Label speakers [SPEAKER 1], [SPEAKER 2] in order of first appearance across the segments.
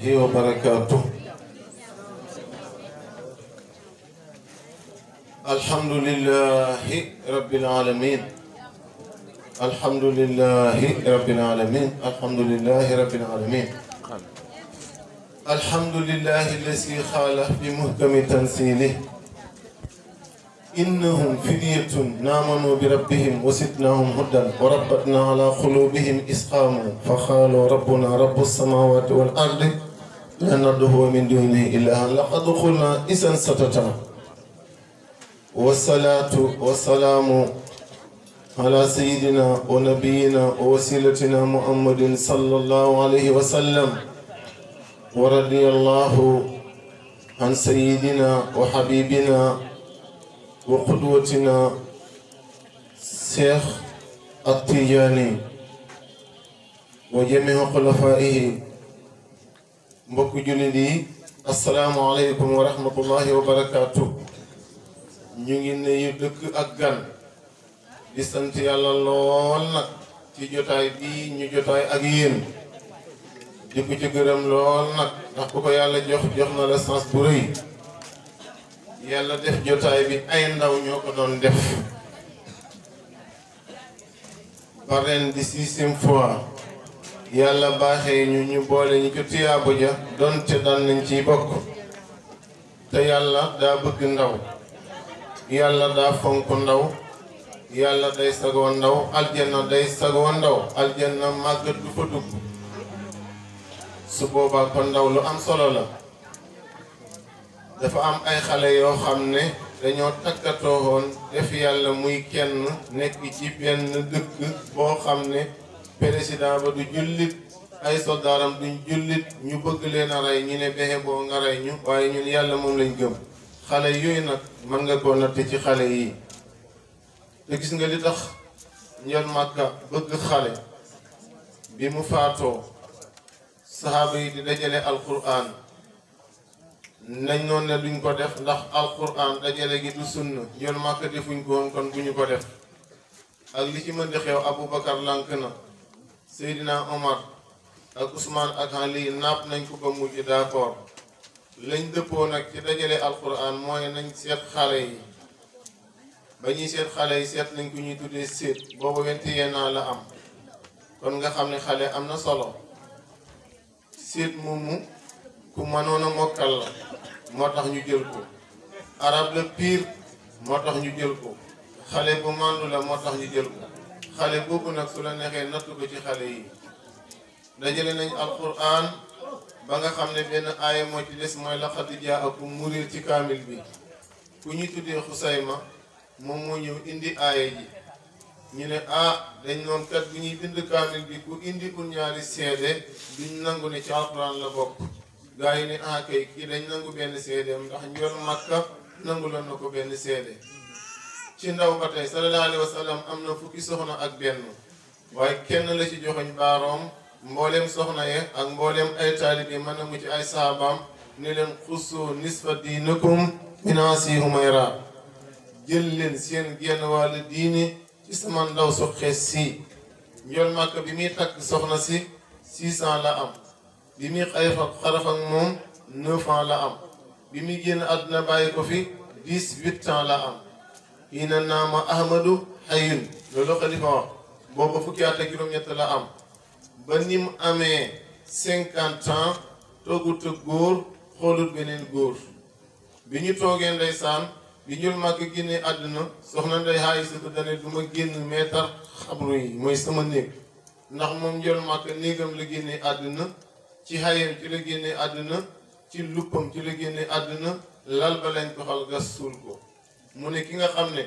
[SPEAKER 1] وبركاته. الحمد لله رب العالمين. الحمد لله رب العالمين. الحمد لله رب العالمين. الحمد لله الذي قال في محكم تنزيله إنهم فدية آمنوا بربهم وزدناهم هدى وربطنا على قلوبهم إذ قاموا فقالوا ربنا رب السماوات والأرض لا ندعو من دونه إلها لقد قلنا إذا شططا. والصلاة والسلام على سيدنا ونبينا ووسيلتنا محمد صلى الله عليه وسلم ورضي الله عن سيدنا وحبيبنا وقدوتنا شيخ التجاني وجميع خلفائه. mbokk jullit yi asalaamaaleykum wa rahmatullahi wa barakaatu. ñu ngi nuyu dëkk ak gan di sant yàlla lool nag ci jotaay bi ñu jotaay ak yéen di ko ci gërëm lool nag ndax ku ko yàlla jox na la sens bu rëy. yàlla def jotaay bi ay ndaw ñoo ko doon def ba ren di 6e fois yàlla baaxee ñu boole ñu ci tiyaabo ja donte daan nañ ciy bokk. te yàlla daa bëgg ndaw, yàlla daa fonk ndaw, yàlla day sagoo ndaw, aljanna day sagoo ndaw, aljanna màggat du fa dugg. su boobaa ko ndaw lu am solo la. dafa am ay xale yoo xam ne dañoo takkatoo woon def yàlla muy kenn nekk ci benn dëkk boo xam ne président ba du jullit, ay soldaaram duñ jullit, ñu bëgg leen a rey ñu ne bexe boo nga rey ñu, waaye ñun yàlla moom lañ gëm. xale yooyu nag mën nga koo natt ci xale yi. te gis nga li tax njol Màkka bëgg xale bi mu faatoo saxaaba yi di dajale alquran nañ noonu ne duñ ko def ndax alquran dajale gi du sunna. njol Màkka defuñ ko woon kon bu ñu ko def. ak li ci mën di xew Aboubacar lànk na, Seydina Omar ak Ousmane ak Ali napp nañ ko ba mujj d'accord. lañ dëppoo nag ci dajale alquran mooy nañ seet xale yi. ba ñuy seet xale yi seet nañ ko ñuy tuddee seet boobu 21 ans la am. kon nga xam ne xale am na solo. seet moomu ku mënoon a mokkal la moo tax ñu jël ko. arab la pire moo tax ñu jël ko. xale bu màndu la moo tax ñu jël ko. xale boobu nag su la neexee nattu ko ci xale yi. dajale nañ alquran ba nga xam ne benn aaya moo ci des mooy laqad jaakum mu réer ci kaamil bi. ku ñuy tuddee Xusayma moom moo ñëw indi aaya ji. ñu ne dañ noon kat bu ñuy bind kaamil bi ku indi ul ñaari seede duñ nangu ne ci alquran la bokk. gaa yi ne kay kii dañ nangu benn seedeem ndax njol Makka nangu lan na ko benn seede. ci ndaw ba tey sallallahu alayhi wa sallam am na fukki soxna ak benn, waaye kenn la ci joxoñ baaroom. mbooleem soxna ye ak mbooleem ay taalibe mën na mu ci ay saabaam ne leen xusu nisfa diinakum min asi Humayra. jël leen seen genn wàllu diine ci sama ndaw su xees si. njol Màkka bi muy takk soxna si 6 ans la am. bi muy xaraf ak moom 9 ans la am. bi muy génn àdduna bàyyi ko fi 18 ans la am. hiina naama ahmadu xayun loolu xalifa wax booba fukki at ak juróom-ñett la am. ba ni mu amee 50 ans toogut ak góor xoolut beneen góor. bi ñu toogee ndeysaan bi njol Màkka génnee àdduna soxna Ndey Aysatu dane du ma génn meetar xabru yi mooy sama néeg. ndax moom njol Màkka néegam la génnee àdduna, ci xayam ci la génnee àdduna, ci luppam ci la génnee àdduna, lal ba lañ ko xal gas suul ko. mu ne ki nga xam ne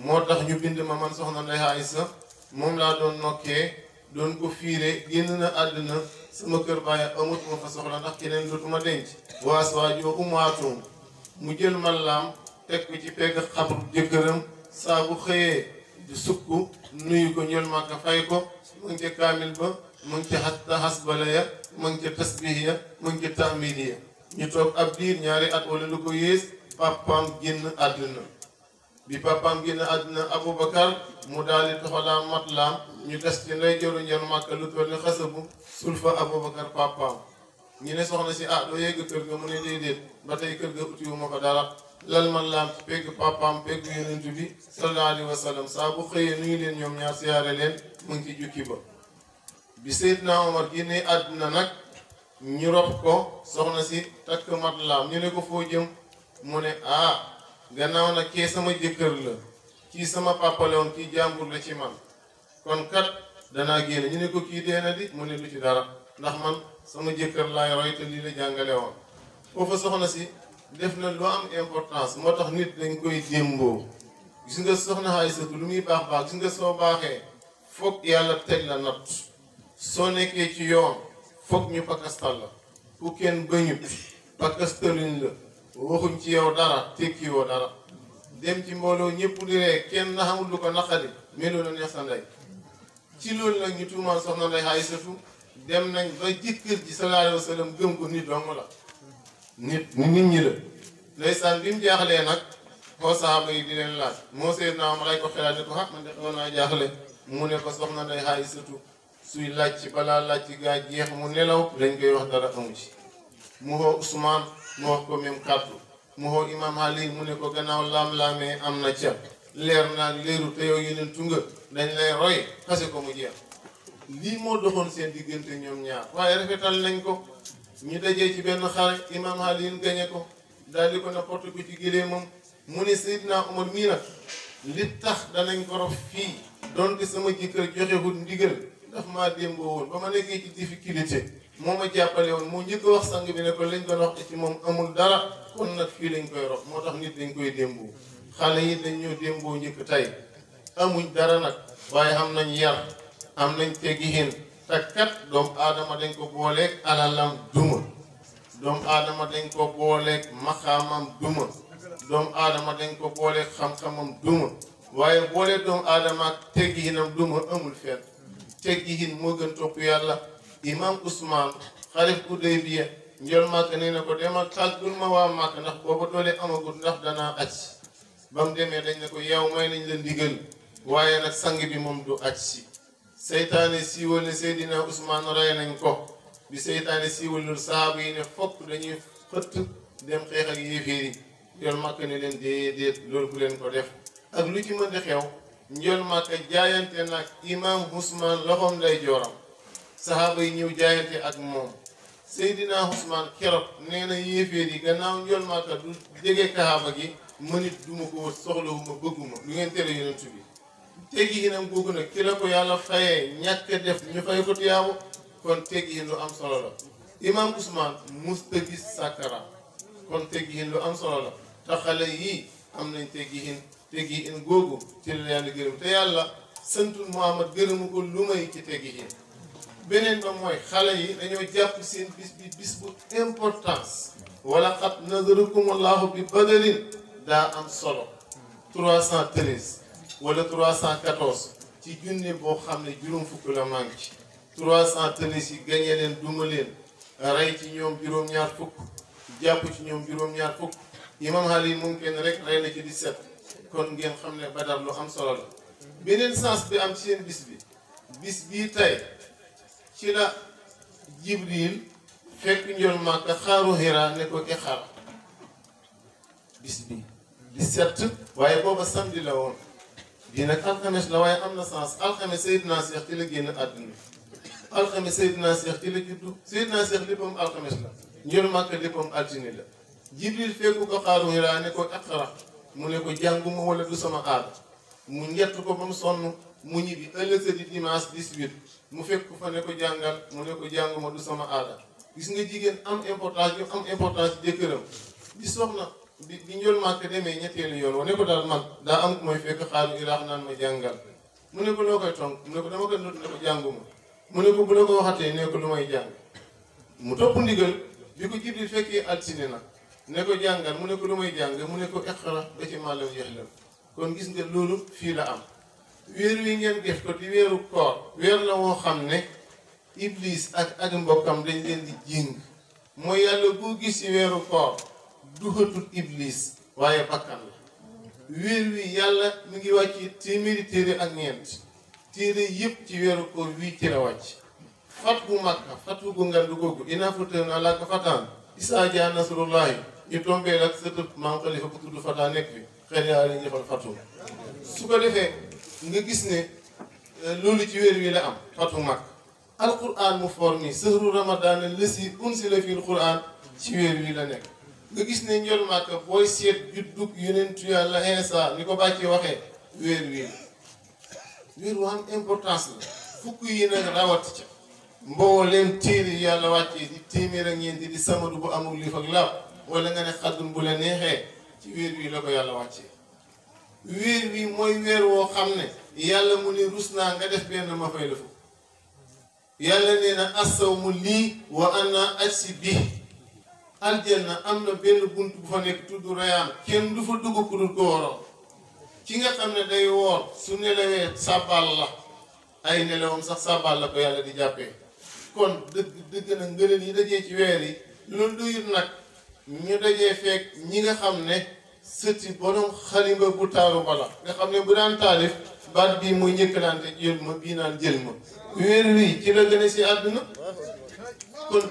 [SPEAKER 1] moo tax ñu bind ma man soxna Ndey Aysa moom laa doon nokkee doon ko fiire génn na àdduna, sama kër bàyyi amut ma fa soxla ndax keneen dootuma denc. waas waajoo umaatum mu jël mallaam teg ko ci pegg xabru jëkkëram saa bu xëyee di sukk nuyu ko njol Màkka fay ko. mu ngi ca kaamil ba, mu ngi ca xatta xasbala ya, mu ngi ca tasbih ya, mu ngi ca taamil ya. ñu toog ab diir ñaari at wala lu ko yées papaam génn àdduna. bi papaam génn àdduna Aboubacar mu daal di toxalaam matlaam ñu gas ci ndey joru njol Màkka lu toll ni xasabu sul fa Aboubacar papaam. ñu ne soxna si ah doo yegg kër ga mu ne déedéet ba tey kër ga utiwu ma fa dara lal man laam ci pegg papaam pegg yonent bi sallallahu alayhi wa sallam saa bu xëyee nuyu leen ñoom ñaar siyaare leen mu ngi ci jukki ba bi Seydina Omar génnee àdduna nag ñu rob ko soxna si takk mat laam ñu ne ko foo jëm mu ne ah gannaaw nag kee sama jëkkër la kii sama papa la woon kii jàmbur la ci man kon kat danaa génn ñu ne ko kii dee na di mu ne lu ci dara ndax man sama jëkkër laay roy te lii la jàngale woon foofa soxna si def na lu am importance moo tax nit dañ koy démboo gis nga soxna Aysatu lu muy baax baax gis nga soo baaxee foog yàlla teg la natt soo nekkee ci yoon foog ñu pakastal la ku kenn bañut pakastaluñ la waxuñ ci yow dara tekkiwoo dara dem ci mbooloo ñëpp di ree kenn na xamul lu ko naqari meloo la neex sa ndey ci loolu nag ñu tuumaal soxna Ndey Aysatu dem nañ ba jëkkër ji sallallahu alayhi wa sallam gëm ko nit dong la nit ñi la ndeysaan bi mu jaaxlee nag xoo saxaaba yi di leen laaj moo seet naa ma lay ko xelaat ne ko ah man de xaw naa jaaxle mu ne ko soxna Ndey Aysatu suy laaj ci balaa laaj ci gaa jeex mu nelaw lañ koy wax dara amu ci mu xoo Ousmane mu wax ko même kàddu mu xoo imam Ali mu ne ko gannaaw laam-laamee am na ca leer naa leeru te yow yeneen tunga dañ lay roy xase ko mu jeex lii moo doxoon seen diggante ñoom ñaar waaye rafetal nañ ko ñu dajee ci benn xare imam Ali gañe ko daal di ko na porte ko ci gélee moom mu ne Seydina Omar mii nag li tax danañ ko rof fii donte sama jëkkër joxewul ndigal daf maa démboo woon ba ma nekkee ci difficulté moo ma jàppale woon moo njëkk a wax sang bi ne ko lañ doon wax ci moom amul dara kon nag fii lañ koy rof moo tax nit dañ koy démboo xale yi dañ ñoo démboo njëkk tey amuñ dara nag waaye am nañ yar am nañ teggiin te kat doomu aadama dañ ko booleeg alalam duma doomu aadama dañ ko booleeg maxaamam duma doomu aadama dañ ko booleeg xam-xamam duma waaye boole doomu aadama ak teggiinam duma amul fenn teggiin moo gën topp yàlla imam Ousmane xalif Hudaybiya njol màkk nee na ko demal tàggul ma waa màkk ndax booba doole amagut ndax danaa aj ba mu demee dañ ne ko yow may nañ la ndigal waaye nag sang bi moom du aj si seytaane siiwal ne Seydina Ousmane rey nañ ko bi seytaane siiwalul sahaaba yi ne fokk dañuy xëtt dem xeex ak yéeféer yi njol màkk ne leen déedéet loolu bu leen ko def ak lu ci mën di xew njol màkk jaayante nag imam Ousmane loxoom nday jooram sahaaba yi ñëw jaayante ak moom Seydina Ousmane keroog nee na yéeféer yi gannaaw njol màkk du jege kaaba gi mënit duma ko wër soxlawuma bëgguma lu ngeen tere yonent bi teggiinam googu nag ki la ko yàlla fayee ñàkk def ñu fay ko tiyaabu kon teggiin lu am solo la imam Ousmane musta gis sàkkara kon teggiin lu am solo la te xale yii am nañ teggiin googu ci la yàlla gërëm te yàlla santul Muhammad gërëmu ko lu may ci teggiin beneen ba mooy xale yi dañoo jàpp seen bis bi bis bu importance wala xat nazarakumullahu bi badarin daa am solo 313 wala 314 ci junne boo xam ne juróom fukk la manqué 313 yi gañe leen duma leen rey ci ñoom juróom-ñaar fukk jàpp ci ñoom juróom-ñaar fukk imam Ali moom kenn rek rey na ci 17 kon ngeen xam ne Badar lu am solo la beneen sens bi am ci seen bis bii tey ci la Jibril fekk njol Màkka xaaru Hira ne ko Iqra bis bi 17 waaye booba samedi la woon bii nag alxames la waaye am na sens alxames Seydina Cheikh ci la génn àdduna alxames Seydina Cheikh ci la juddu Seydina Cheikh léppam alxames la njol Màkka léppam altine la Jibril fekku ko xaaru Hira ne ko Iqra mu ne ko jànguma wala du sama aada mu njett ko ba mu sonn mu ñibbi ëllëg sa di dimanche 18 mu fekk fa ne ko jàngal mu ne ko jànguma du sama aada gis nga jigéen am importance ci jëkkëram di soxna bi njol Màkka demee ñetteelu yoon wa ne ko daal man daa am ku may fekk xaaru Hira naan ma jàngal mu ne ko loo koy tonk mu ne ko dama koy not ne ko jànguma mu ne ko bu la ko waxatee ne ko lu may jàng mu topp ndigal bi ko Jibril fekkee altine nag ne ko jàngal mu ne ko lu may jàng mu ne ko Iqra ba ci màllam jeexlam kon gis nga loolu fii la am weer wi ngeen def ko di weeru koor weer la woo xam ne iblis ak mbokkam dañ leen di jéng mooy yàlla boo gis ci weeru koor duxatul iblis waaye bakkan la weer wi yàlla mi ngi wàcc téeméeri téere ak ñeent téere yëpp ci weeru koor wii ci la wàcc fathu Makka fathu gu ngandu googu inaa fatahna laka fatan isaa jaa nasrullahi ñu tombeel ak sëtëb maam Xalifa bu tudd Fata nekk fi xëy na la ñu defal fathu su ko defee nga gis ne loolu ci weer wi la am fathu Makka alquran mu formi sëhru ramadan lësi unsila fil quran ci weer wi la nekk nga gis ne njol Makka booy seet juddug yonentu yàlla Iisaa ni ko bàccee waxee weer wi la weer wu am importance la fukk yi nag rawat ca mbooleem téere yàlla wàccee di téeméer ak ñeenti di samadu bu amul lif ak laab wala nga ne xaddun bu la neexee ci weer wi la ko yàlla wàccee weer wi mooy weer woo xam ne yàlla mu ne rus naa nga def benn ma fay la fukk yàlla nee na assawmu lii wa ana ajsi bi aljanna am na benn bunt bu fa nekk tudd rayaan kenn du fa dugg ku dul ko waroon ki nga xam ne day woor su nelawee sàbbal la ay nelawam sax sàbbal la ko yàlla di jàppee kon dëgg na ngëneel yi dajee ci weer yi loolu doyut nag ñu dajee fekk ñi nga xam ne sëti borom xalimba bu taaru bala nga xam ne bu daan taalif baat bii muy njëkkalante jël ma bii naan jël ma weer wi ci la gën a si àdduna kon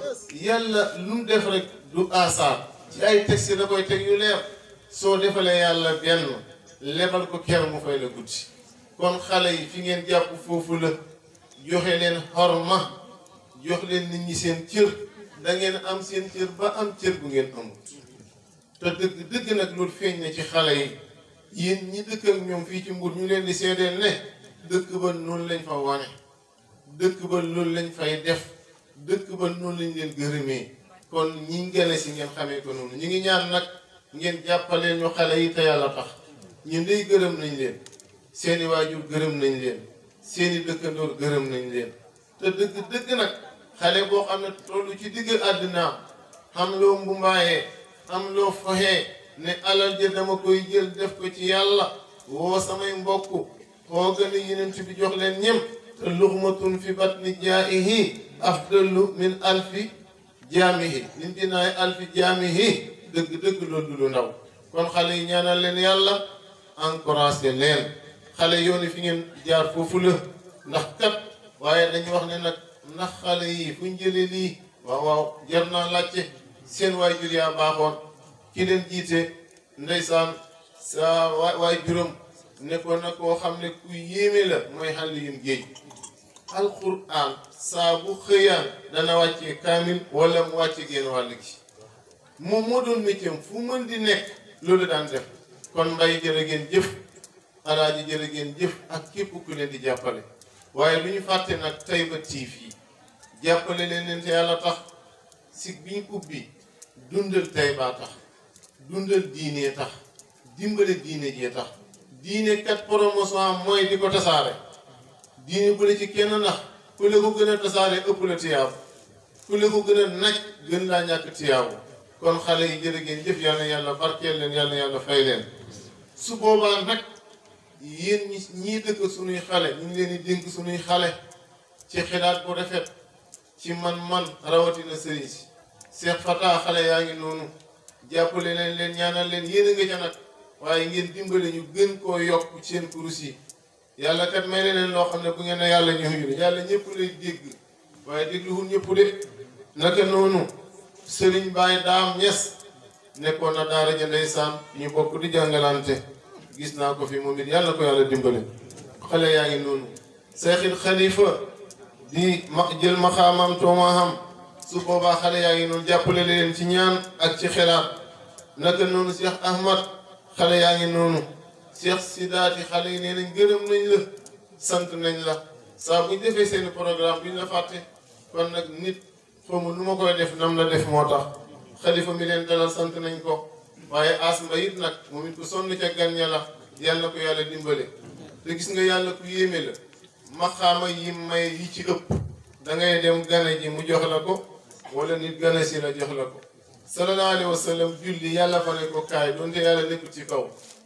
[SPEAKER 1] yàlla lu mu def rek du asaar ci ay texte da koy teg yu leer soo defalee yàlla benn lebal ko ker mu fay la guddi kon xale yi fi ngeen jàpp foofu la joxe leen xorma jox leen nit ñi seen cër da ngeen am seen cër ba am cër bu ngeen amut te dëgg nag loolu feeñ na ci xale yi yéen ñi dëkk ak ñoom fii ci Mbuur ñu leen di seedeel ne dëkk ba noonu lañ fa wane dëkk ba loolu lañ fay def dëkk ba noonu lañ leen gërëmee kon ñi gane si ngeen xamee ko noonu ñu ngi ñaan nag ngeen jàppaleen ñu xale yi te yàlla tax ñu ndey gërëm nañ leen seeni waajur gërëm nañ leen seeni dëkkandoor gërëm nañ leen te dëgg nag xale boo xam ne tollu ci digg àddinaam am loo mbumbaayee am loo foxee ne alal ja dama koy jël def ko ci yàlla woo samay mbokk xoo gën a yeneen bi jox leen ñem te luxmatun fi batni jaa'ihi afdalu min alfi jaamihi min dinaay alfi jaamihi dëgg loolu du lu ndaw kon xale yi ñaanal leen yàlla encouragé leen xale yooni fi ngeen jaar foofu la ndax kat waaye dañuy wax ne nag ndax xale yi fu ñu jëlee lii waaw jar naa laajte seen waajur yaa baaxoon ki leen jiite ndeysaan sa waajuram nekkoon na koo xam ne ku yéeme la mooy Xaliyun Géey alquran saa bu xëyaan dana wàccee kaamil wala mu wàcce génn wàll gi moom moo doon métier fu mën di nekk loolu daan def kon mbay jërë ngeen jëf alaaji jërë ngeen jëf ak képp ku leen di jàppale waaye lu ñu fàtte nag Tayba TV jàppale leen te yàlla tax si bi ñu ubbi dundal Tayba tax dundal diine tax dimbale diine jee tax diine kat promotion am mooy di ko tasaare diine bu la ci kenn nax ku la ko gën a tasaare ëpp la tiyaabu ku la ko gën a naj gën laa ñàkk tiyaabu kon xale yi jërë ngeen jëf yal na yàlla barkeel leen yal na yàlla fay leen su boobaa nag yéen ñii dëkk suñuy xale ñu ngi leen di dénk suñuy xale ci xalaat bu rafet ci man rawatina sëriñ si Cheikh Fata xale yaa ngi noonu jàppale leen ñaanal leen yéen a nga ca nag waaye ngeen dimbale ñu gën koo yokk ci seen kurus yi yàlla kat may leen loo xam ne bu ngeen ne yàlla ñëw yàlla ñëpp lay dégg waaye dégluwul ñëpp de naka noonu Sëriñ Baay Daam Ñas nekkoon na daara ja ndeysaan ñu bokk di jàngalante gis naa ko fi moom it yàlla ko yàlla dimbale xale yaa ngi noonu Seexil Xalifa di jël maxaamam toomaam su boobaa xale yaa ngi noonu jàppale leen ci ñaan ak ci xelaat naka noonu Cheikh Ahmad xale yaa ngi noonu Cheikh Sidaati xale yi nee nañ gërëm nañ la sant nañ la saa buñ defee seen programme buñ la fàtte kon nag nit xawma nu ma koy def nam la def moo tax xalifa mi leen dalal sant nañ ko waaye asma it nag moom it ku sonn ca gan ña la yàlla ko yàlla dimbale te gis nga yàlla ku yéeme la maxaama yi may yi ci ëpp da ngay dem gane ji mu jox la ko wala nit gane si la jox la ko sallallahu alayhi wa sallam julli yàlla fa ne ko kaay doonte yàlla nekkul ci kaw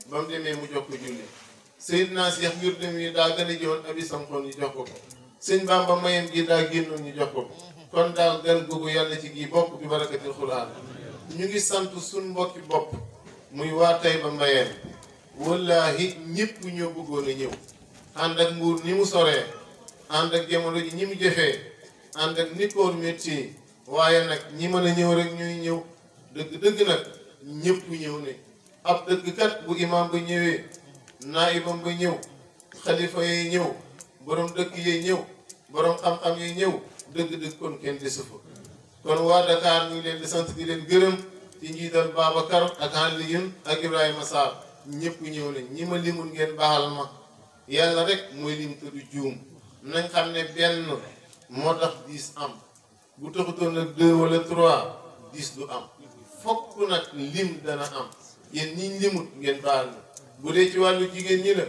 [SPEAKER 1] ba mu demee mu jox ko julli Seydina Cheikh ngir dem yi daa gën a jiwoon abi samxoon ñu jox ko ko sëñ Bamba mayem gi daa génnoon ñu jox ko ko kon daal gan googu yàlla ci gii bokk bi barakatil Qur'an ñu ngi sant suñ mbokki bopp muy waa Tayba Mbayeen wallaahi ñëpp ñoo bëggoon a ñëw ànd ak Mbuur ni mu soree ànd ak jamono ji ñi mu jëfee ànd ak ni koor métier waaye nag ñi mën a ñëw rek ñuy ñëw dëgg-dëgg nag ñëpp ñëw ne ab dëgg kat bu imam ba ñëwee naayibam ba ñëw xalifa yi ñëw borom dëkk yi ñëw borom xam-xam yi ñëw dëgg-dëgg kon kenn di sufa kon waa Dakar ñu ngi leen di sant di leen gërëm ci njiital Babacar ak Alioune ak Ibrahima Sarr ñëpp ñëw nañ ñi ma limul ngeen baaxal ma yàlla rek mooy lim te du juum nañ xam ne benn moo tax 10 am bu taxutoon nag 2 wala 3 10 du am fokk nag lim dana am yéen ñi limut ngeen baal na bu dee ci wàllu jigéen ñi la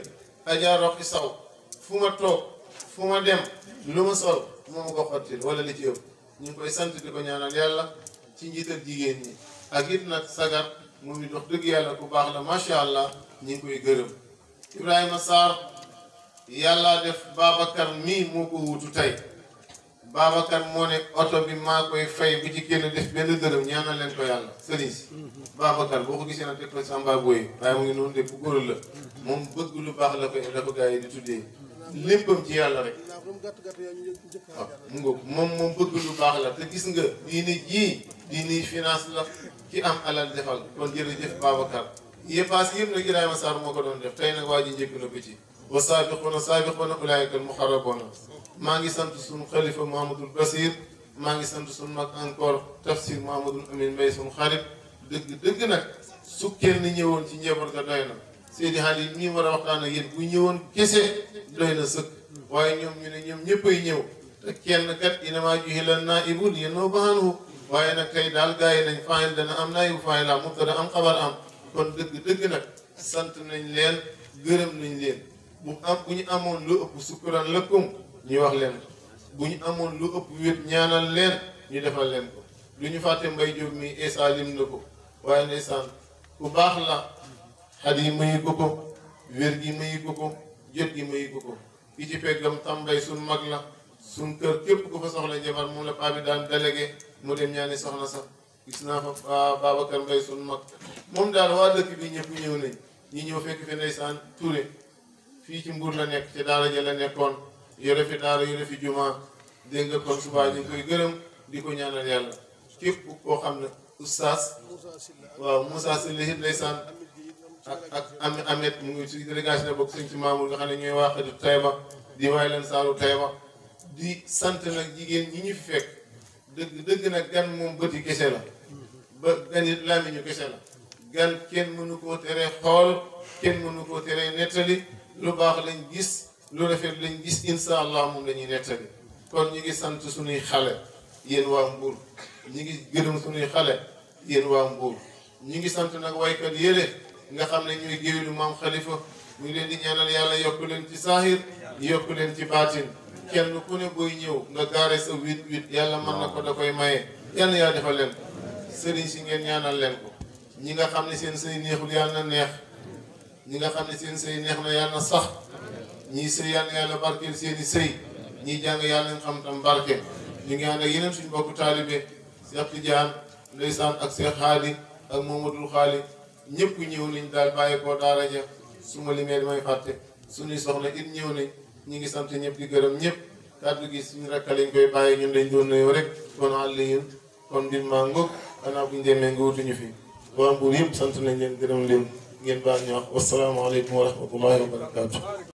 [SPEAKER 1] Adja Roqi Saw fu ma toog fu ma dem lu ma sol moo ma ko xottil wala li ci ëpp ñu ngi koy sant di ko ñaanal yàlla ci njiital jigéen ñi ak it nag sagar moom it wax dëgg yàlla ku baax la macha allah ñu ngi koy gërëm Ibrahima Sarr yàlla def Babacar mii moo ko wutu tey Babacar moo ne oto bi maa koy fay bu ci kenn def benn dërëm ñaanal leen ko yàlla sëriñ si Babacar boo ko gisee nag teg ko Samba Boye waaye mu ngi noonu de bu góor la moom bëgg lu baax la ko gaa yi di tuddee léppam ci yàlla rek waaw mu ngoog moom bëgg lu baax la te gis nga diini jii diini finance la ki am alal defal kon jërëjëf Babacar yëppaas yëpp nag Ibrahima Sarr moo ko doon def tey nag waa ji njëkk na ko ci wa saabiquuna ulaa'ika al-muqarrabuuna maa ngi sant suñu xalifa Mouhamadul Basir maa ngi sant suñu mag encore tafsir Mouhamadul Amin Mbaye suñu xarit dëgg nag su kenn ñëwoon ci njaboot ga doy na Seydi Halil mii war a waxtaan ak yéen bu ñëwoon kese doy na sëkk waaye ñoom ñu ne ñoom ñëppay ñëw te kenn kat innamaa ju'ila naa'ibu liyunuuba anhu waaye nag tey daal gars yi nañ faayil dana am naa'ibu faayil am mubtada am xabar am kon dëgg nag sant nañ leen gërëm nañ leen bu ñu amoon lu ëpp sukkuran lakum ñu wax leen ko bu ñu amoon lu ëpp wét ñaanal leen ñu defal leen ko lu ñu fàtte Mbay Jóob mi Esa lim na ko waaye ndeysaan ku baax la xat yi mayu ko wér gi mayu ko jot gi mayu ko ki ci peggam tambay suñ mag la suñ kër képp ku fa soxla jabar moom la paa bi daan délégué mu dem ñaani soxna sax gis naa fa Babacar Mbay suñ mag moom daal waa dëkk bi ñëpp ñëw nañ ñi ñëw fekk fi ndeysaan Touré fii ci Mbuur la nekk ci daara ja la nekkoon yore fi daara yore fi juma dégg nga kon subaa ñu ngi koy gërëm di ko ñaanal yàlla képp koo xam ne oustaz waaw Moussa Sylla it ndeysaan ak Amet mu ngi ci délégation bokk sëñ ci Mamour nga xam ne ñooy waa xeetu Taïba di waay leen saaru Taïba di sant nag jigéen ñi ñu fi fekk dëgg nag gan moom bëti kese la ba gan it làmmiñu kese la gan kenn mënu koo teree xool kenn mënu koo teree nettali lu baax lañ gis lu rafet lañ gis insha allah moom la ñuy nettali kon ñu ngi sant suñuy xale yéen waa Mbour ñu ngi gërëm suñuy xale yéen waa Mbour ñu ngi sant nag waykat yële nga xam ne ñuy géwélu maam Khalifa ñu ngi leen di ñaanal yàlla yokk leen ci saahir yokk leen ci baatin kenn ku ne booy ñëw nga gaare sa 8-8 yàlla mën na ko da koy maye yàlla yaa defal leen ko sëriñ si ngeen ñaanal leen ko ñi nga xam ne seen sëy neexul yàlla na neex ñi nga xam ne seen sëy neex na yàlla na sax ñii sëy yàlla na yàlla barkeel seeni sëy ñii jàng yàlla nañ xam tam barke ñu ngi ànd ak yeneen suñu mbokku taalibe Cheikh Tidiane ndeysaan ak Cheikh Xaali ak Momadou Xaali ñëpp ñëw nañ daal bàyyi ko daara ja su ma limee damay fàtte suñuy soxna it ñëw nañ ñu ngi sant ñëpp di gërëm ñëpp kàddu gi suñu rakk lañ koy bàyyi ñun dañ doon nuyoo rek kon àll yun kon mbir maa ngóog xanaa buñu demee nga wutuñu fi waa Mbuur yëpp sant nañ leen gërëm leen ngeen baal ñu wax wasalaamaaleykum wa rahmatullahi wa barakaatu